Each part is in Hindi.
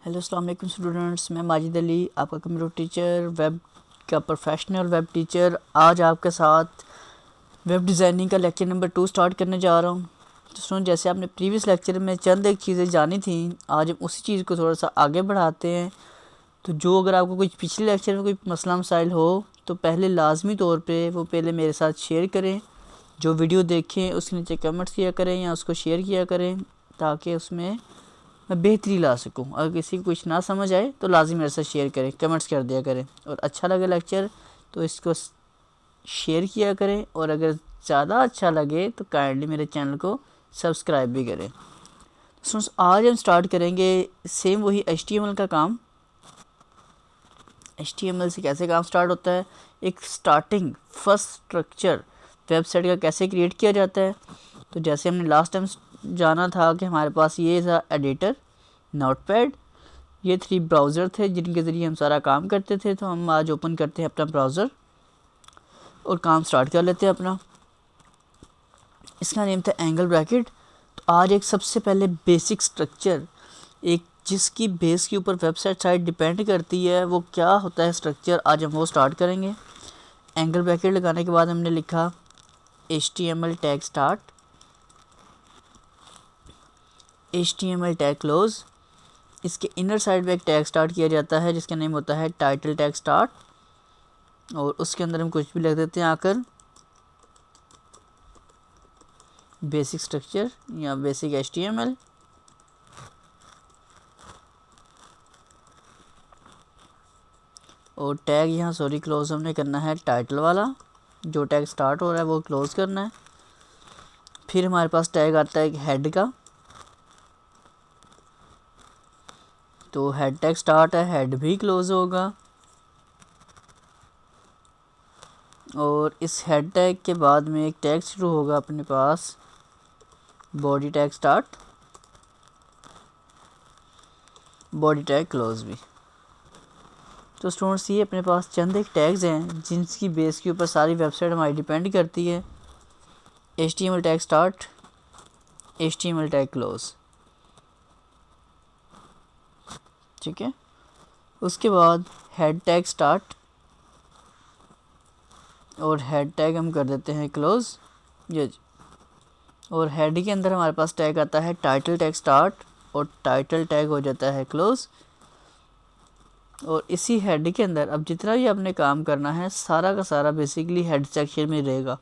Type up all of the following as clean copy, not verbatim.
हेलो अस्सलाम वालेकुम स्टूडेंट्स, मैं माजिद अली, आपका कंप्यूटर टीचर, वेब का प्रोफेशनल वेब टीचर। आज आपके साथ वेब डिज़ाइनिंग का लेक्चर नंबर 2 स्टार्ट करने जा रहा हूँ। तो सुनो, जैसे आपने प्रीवियस लेक्चर में चंद एक चीज़ें जानी थी, आज हम उसी चीज़ को थोड़ा सा आगे बढ़ाते हैं। तो जो अगर आपको कुछ पिछले लेक्चर में कोई मसला मसाइल हो तो पहले लाजमी तौर पर वो पहले मेरे साथ शेयर करें। जो वीडियो देखें उसके नीचे कमेंट्स किया करें या उसको शेयर किया करें, ताकि उसमें मैं बेहतरी ला सकूं। अगर किसी को कुछ ना समझ आए तो लाजिम मेरे साथ शेयर करें, कमेंट्स कर दिया करें। और अच्छा लगे लेक्चर तो इसको शेयर किया करें, और अगर ज़्यादा अच्छा लगे तो काइंडली मेरे चैनल को सब्सक्राइब भी करें। तो आज हम स्टार्ट करेंगे सेम वही HTML का काम। HTML से कैसे काम स्टार्ट होता है, एक स्टार्टिंग फर्स्ट स्ट्रक्चर वेबसाइट का कैसे क्रिएट किया जाता है। तो जैसे हमने लास्ट टाइम जाना था कि हमारे पास ये था एडिटर, नोटपैड, ये 3 ब्राउज़र थे जिनके ज़रिए हम सारा काम करते थे। तो हम आज ओपन करते हैं अपना ब्राउज़र और काम स्टार्ट कर लेते हैं अपना। इसका नेम था एंगल ब्रैकेट। तो आज एक सबसे पहले बेसिक स्ट्रक्चर, एक जिसकी बेस के ऊपर वेबसाइट साइट डिपेंड करती है, वो क्या होता है स्ट्रक्चर, आज हम वो स्टार्ट करेंगे। एंगल ब्रैकेट लगाने के बाद हमने लिखा HTML tag start, HTML tag close. इसके इनर साइड में एक टैग स्टार्ट किया जाता है जिसका नेम होता है टाइटल टैग स्टार्ट, और उसके अंदर हम कुछ भी लिख देते हैं आकर बेसिक स्ट्रक्चर या बेसिक HTML। और टैग यहाँ सॉरी क्लोज हमने करना है टाइटल वाला, जो टैग स्टार्ट हो रहा है वो क्लोज करना है। फिर हमारे पास टैग आता है एक हेड का, तो हेड टैग स्टार्ट है, हेड भी क्लोज होगा। और इस हेड टैग के बाद में एक टैग शुरू होगा अपने पास body tag start, body tag close भी। तो स्टूडेंट्स, ये अपने पास चंद एक टैग्स हैं जिनकी बेस के ऊपर सारी वेबसाइट हमारी डिपेंड करती है। HTML tag start, HTML tag close, ठीक है। उसके बाद हेड टैग स्टार्ट और हेड टैग हम कर देते हैं क्लोज, ये। और हेड के अंदर हमारे पास टैग आता है टाइटल टैग स्टार्ट और टाइटल टैग हो जाता है क्लोज। और इसी हेड के अंदर अब जितना भी आपने काम करना है सारा का सारा बेसिकली हेड सेक्शन में रहेगा।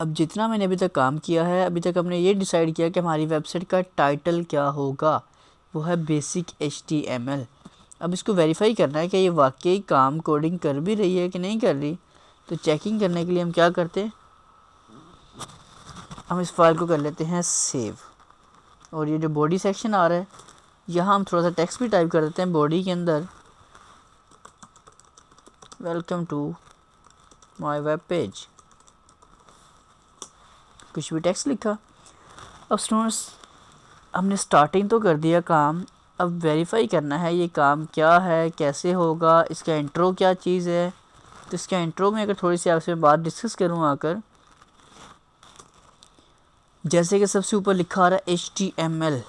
अब जितना मैंने अभी तक काम किया है, अभी तक हमने ये डिसाइड किया कि हमारी वेबसाइट का टाइटल क्या होगा, वो है बेसिक HTML। अब इसको वेरीफाई करना है कि ये वाकई काम कोडिंग कर भी रही है कि नहीं कर रही। तो चेकिंग करने के लिए हम क्या करते हैं, हम इस फाइल को कर लेते हैं सेव। और ये जो बॉडी सेक्शन आ रहा है, यहाँ हम थोड़ा सा टेक्स्ट भी टाइप कर देते हैं बॉडी के अंदर, welcome to my web page, कुछ भी टेक्स्ट लिखा। अब स्टूडेंट्स, हमने स्टार्टिंग तो कर दिया काम, अब वेरीफाई करना है ये काम क्या है, कैसे होगा, इसका इंट्रो क्या चीज़ है। तो इसका इंट्रो में अगर थोड़ी सी आपसे बात डिस्कस करूँ आकर, जैसे कि सबसे ऊपर लिखा आ रहा है HTML,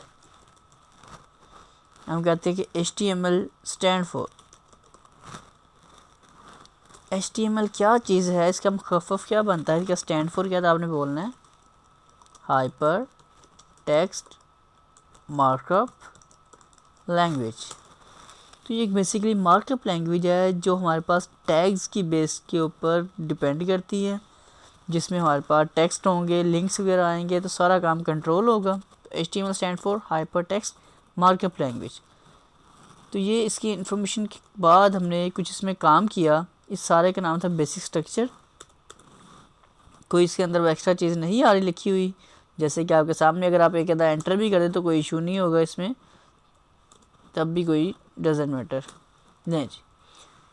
हम कहते हैं कि HTML स्टैंड फॉर, HTML क्या चीज़ है, इसका मुखफ़फ़ क्या बनता है, इसका स्टैंड फॉर क्या था आपने बोलना है, हाइपर टेक्स्ट मार्कअप लैंग्वेज। तो ये एक बेसिकली मार्कअप लैंग्वेज है जो हमारे पास टैग्स की बेस के ऊपर डिपेंड करती है, जिसमें हमारे पास टेक्स्ट होंगे, लिंक्स वगैरह आएंगे, तो सारा काम कंट्रोल होगा। HTML stand for hyper text markup language. तो ये इसकी इन्फॉर्मेशन के बाद हमने कुछ इसमें काम किया। इस सारे का नाम था बेसिक स्ट्रक्चर। कोई इसके अंदर एक्स्ट्रा चीज़ नहीं आ रही लिखी हुई, जैसे कि आपके सामने अगर आप एक अदा एंटर भी कर दें तो कोई इशू नहीं होगा इसमें, तब भी कोई डजेंट मैटर नहीं जी।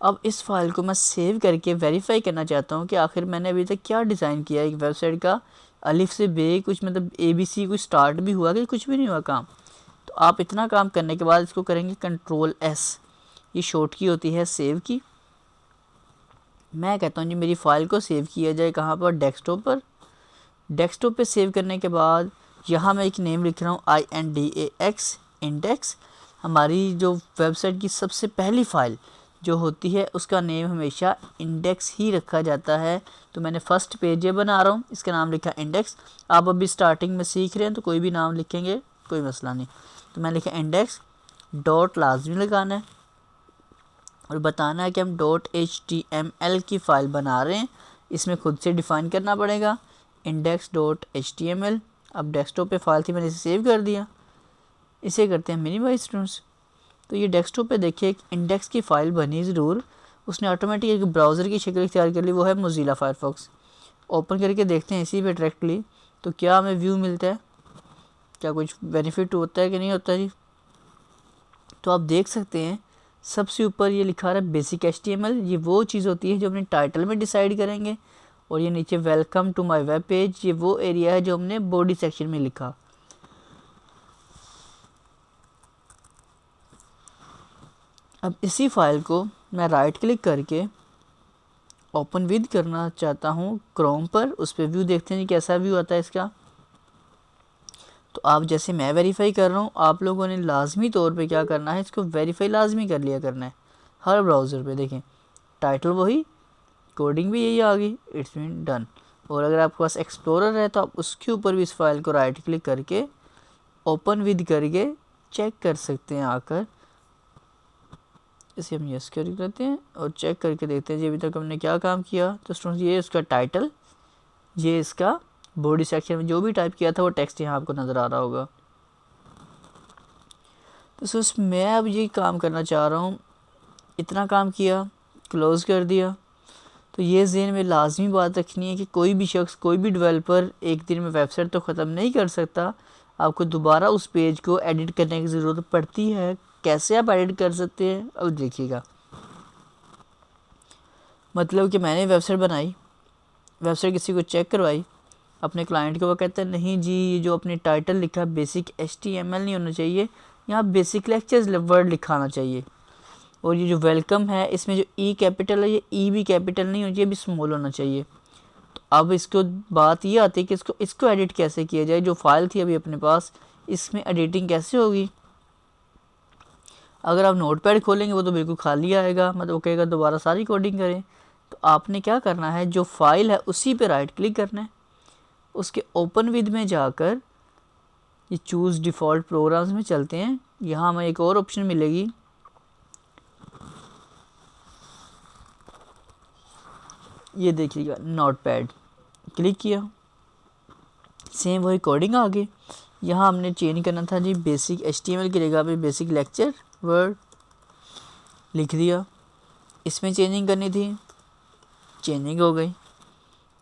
अब इस फाइल को मैं सेव करके वेरीफाई करना चाहता हूँ कि आखिर मैंने अभी तक क्या डिज़ाइन किया एक वेबसाइट का, अलिफ से बे, कुछ मतलब ABC, कुछ स्टार्ट भी हुआ कि कुछ भी नहीं हुआ काम। तो आप इतना काम करने के बाद इसको करेंगे Ctrl+S, ये शॉर्ट की होती है सेव की। मैं कहता हूँ जी मेरी फ़ाइल को सेव किया जाए कहाँ पर, डेस्कटॉप पर। डेस्कटॉप पे सेव करने के बाद यहाँ मैं एक नेम लिख रहा हूँ INDAX, इंडेक्स। हमारी जो वेबसाइट की सबसे पहली फ़ाइल जो होती है उसका नेम हमेशा इंडेक्स ही रखा जाता है। तो मैंने फ़र्स्ट पेज ये बना रहा हूँ, इसका नाम लिखा इंडेक्स। आप अभी स्टार्टिंग में सीख रहे हैं तो कोई भी नाम लिखेंगे, कोई मसला नहीं। तो मैंने लिखा इंडेक्स, डॉट लाजमी लगाना है और बताना है कि हम .html की फ़ाइल बना रहे हैं। इसमें खुद से डिफ़ाइन करना पड़ेगा index.html। अब डेस्कटॉप पे फाइल थी, मैंने इसे सेव कर दिया। इसे करते हैं मिनिमाइज स्टूडेंट्स। तो ये डेस्कटॉप पे देखिए एक इंडेक्स की फ़ाइल बनी ज़रूर, उसने ऑटोमेटिक एक ब्राउज़र की शक्ल इख्तियार कर ली, वो है मोज़िला फायरफॉक्स। ओपन करके देखते हैं इसी पे डायरेक्टली, तो क्या हमें व्यू मिलता है, क्या कुछ बेनिफिट होता है कि नहीं होता जी। तो आप देख सकते हैं सबसे ऊपर ये लिखा रहा है बेसिक HTML। ये वो चीज़ होती है जो अपने टाइटल में डिसाइड करेंगे। और ये नीचे welcome to my web page, ये वो एरिया है जो हमने बॉडी सेक्शन में लिखा। अब इसी फाइल को मैं राइट क्लिक करके ओपन विद करना चाहता हूँ क्रोम पर। उस पर व्यू देखते हैं कैसा व्यू आता है इसका। तो आप जैसे मैं वेरीफाई कर रहा हूँ, आप लोगों ने लाजमी तौर पे क्या करना है, इसको वेरीफाई लाजमी कर लिया करना है हर ब्राउज़र पे। देखें टाइटल वही, कोडिंग भी यही आ गई, इट्स बीन डन। और अगर आपके पास एक्सप्लोरर है तो आप उसके ऊपर भी इस फाइल को राइट क्लिक करके ओपन विद करके चेक कर सकते हैं आकर। इसे हम यस कर लेते हैं और चेक करके देखते हैं जी अभी तक हमने क्या काम किया। तो स्टूडेंट्स ये इसका टाइटल, ये इसका बॉडी सेक्शन में जो भी टाइप किया था वो टेक्स्ट यहाँ आपको नज़र आ रहा होगा। तो सर मैं अब ये काम करना चाह रहा हूँ, इतना काम किया, क्लोज़ कर दिया। तो ये ज़हन में लाजमी बात रखनी है कि कोई भी शख्स, कोई भी डेवलपर एक दिन में वेबसाइट तो ख़त्म नहीं कर सकता। आपको दोबारा उस पेज को एडिट करने की ज़रूरत पड़ती है। कैसे आप एडिट कर सकते हैं अब देखिएगा। मतलब कि मैंने वेबसाइट बनाई, वेबसाइट किसी को चेक करवाई अपने क्लाइंट को, वो कहता है नहीं जी ये जो अपने टाइटल लिखा बेसिक HTML नहीं होना चाहिए, यहाँ बेसिक लेक्चर्स वर्ड लिखाना चाहिए। और ये जो वेलकम है इसमें जो ई कैपिटल है, ये ई भी कैपिटल नहीं होना चाहिए, भी स्मॉल होना चाहिए। तो अब इसको बात ये आती है कि इसको एडिट कैसे किया जाए। जो फाइल थी अभी अपने पास, इसमें एडिटिंग कैसे होगी। अगर आप नोटपैड खोलेंगे वो तो बिल्कुल खाली आएगा, मतलब वो कहेगा दोबारा सारी कोडिंग करें। तो आपने क्या करना है, जो फाइल है उसी पे राइट क्लिक करना है, उसके ओपन विद में जाकर ये चूज़ डिफ़ॉल्ट प्रोग्राम्स में चलते हैं। यहाँ हमें एक और ऑप्शन मिलेगी, ये देखिएगा नोटपैड, क्लिक किया, सेम वही कोडिंग आ गई। यहाँ हमने चेंज करना था जी बेसिक HTML की जगह पे बेसिक लेक्चर वर्ड लिख दिया। इसमें चेंजिंग करनी थी, चेंजिंग हो गई।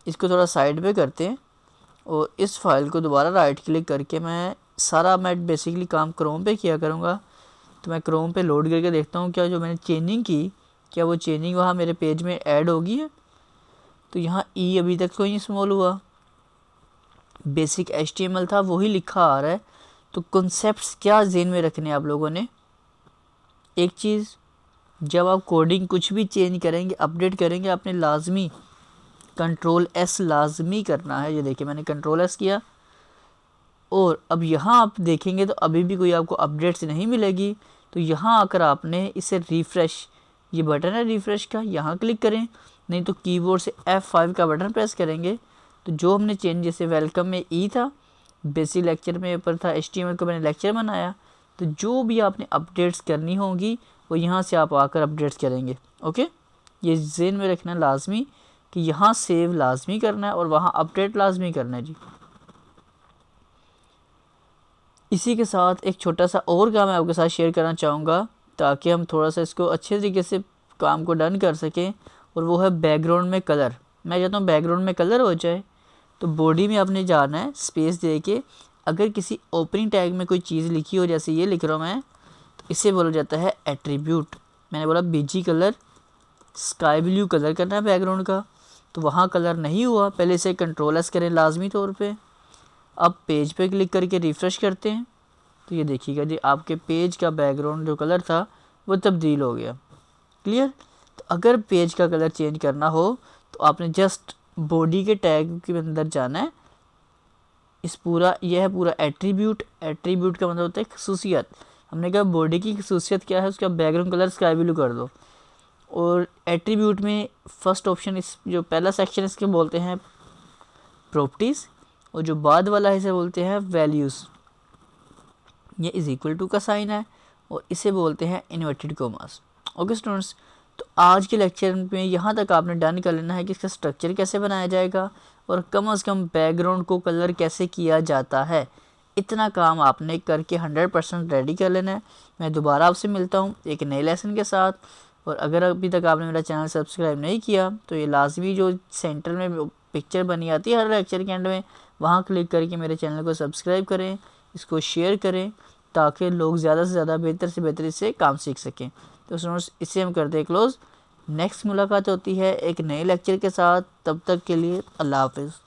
इसको थोड़ा साइड पे करते हैं और इस फाइल को दोबारा राइट क्लिक करके मैं बेसिकली काम क्रोम पे किया करूँगा। तो मैं क्रोम पे लोड करके देखता हूँ क्या जो मैंने चेंजिंग की, क्या वो चेंजिंग वहाँ मेरे पेज में ऐड होगी है। तो यहाँ ई अभी तक कोई नहीं स्मॉल हुआ, बेसिक HTML था वही लिखा आ रहा है। तो कॉन्सेप्ट्स क्या ज़हन में रखने आप लोगों ने, एक चीज़ जब आप कोडिंग कुछ भी चेंज करेंगे, अपडेट करेंगे, आपने लाजमी Ctrl+S लाजमी करना है। ये देखिए मैंने Ctrl+S किया और अब यहाँ आप देखेंगे तो अभी भी कोई आपको अपडेट्स नहीं मिलेगी। तो यहाँ आकर आपने इसे रिफ़्रेश, ये बटन है रिफ़्रेश का, यहाँ क्लिक करें, नहीं तो कीबोर्ड से F5 का बटन प्रेस करेंगे। तो जो हमने चेंज, जैसे वेलकम में ई था, बेसिक लेक्चर में ऊपर था HTML को मैंने लेक्चर बनाया। तो जो भी आपने अपडेट्स करनी होगी वो यहाँ से आप आकर अपडेट्स करेंगे। ओके, ये ज़हन में रखना लाजमी कि यहाँ सेव लाजमी करना है और वहाँ अपडेट लाजमी करना है जी। इसी के साथ एक छोटा सा और काम मैं आपके साथ शेयर करना चाहूँगा ताकि हम थोड़ा सा इसको अच्छे तरीके से काम को डन कर सकें, और वो है बैकग्राउंड में कलर। मैं चाहता हूँ बैकग्राउंड में कलर हो जाए। तो बॉडी में आपने जाना है, स्पेस दे के, अगर किसी ओपनिंग टैग में कोई चीज़ लिखी हो, जैसे ये लिख रहा हूँ मैं, तो इसे बोला जाता है एट्रीब्यूट। मैंने बोला BG colour, sky blue colour करना है बैकग्राउंड का, तो वहाँ कलर नहीं हुआ, पहले इसे Ctrl+S करें लाजमी तौर पे। अब पेज पे क्लिक करके रिफ़्रेश करते हैं तो ये देखिएगा जी आपके पेज का बैकग्राउंड जो कलर था वो तब्दील हो गया। क्लियर। तो अगर पेज का कलर चेंज करना हो तो आपने जस्ट बॉडी के टैग के अंदर जाना है। यह है पूरा एट्रीब्यूट का मतलब होता है खसूसियत। हमने कहा बॉडी की खसूसियत क्या है, उसका बैकग्राउंड कलर स्काई ब्लू कर दो। और एट्रीब्यूट में फर्स्ट ऑप्शन, इस जो पहला सेक्शन इसके बोलते हैं प्रॉपर्टीज़, और जो बाद वाला है इसे बोलते हैं वैल्यूज़। ये इज़ इक्वल टू का साइन है और इसे बोलते हैं इन्वर्टेड कॉमास। ओके स्टूडेंट्स, तो आज के लेक्चर में यहाँ तक आपने डन कर लेना है कि इसका स्ट्रक्चर कैसे बनाया जाएगा और कम से कम बैकग्राउंड को कलर कैसे किया जाता है। इतना काम आपने करके 100% रेडी कर लेना है। मैं दोबारा आपसे मिलता हूँ एक नए लेसन के साथ। और अगर अभी तक आपने मेरा चैनल सब्सक्राइब नहीं किया तो ये लाजमी जो सेंटर में पिक्चर बनी आती है हर लेक्चर के एंड में, वहाँ क्लिक करके मेरे चैनल को सब्सक्राइब करें, इसको शेयर करें ताकि लोग ज़्यादा से ज़्यादा बेहतर से बेहतर इससे काम सीख सकें। तो स्टूडेंट्स, इससे हम करते हैं क्लोज़। नेक्स्ट मुलाकात होती है एक नए लेक्चर के साथ। तब तक के लिए अल्लाह हाफ़िज़।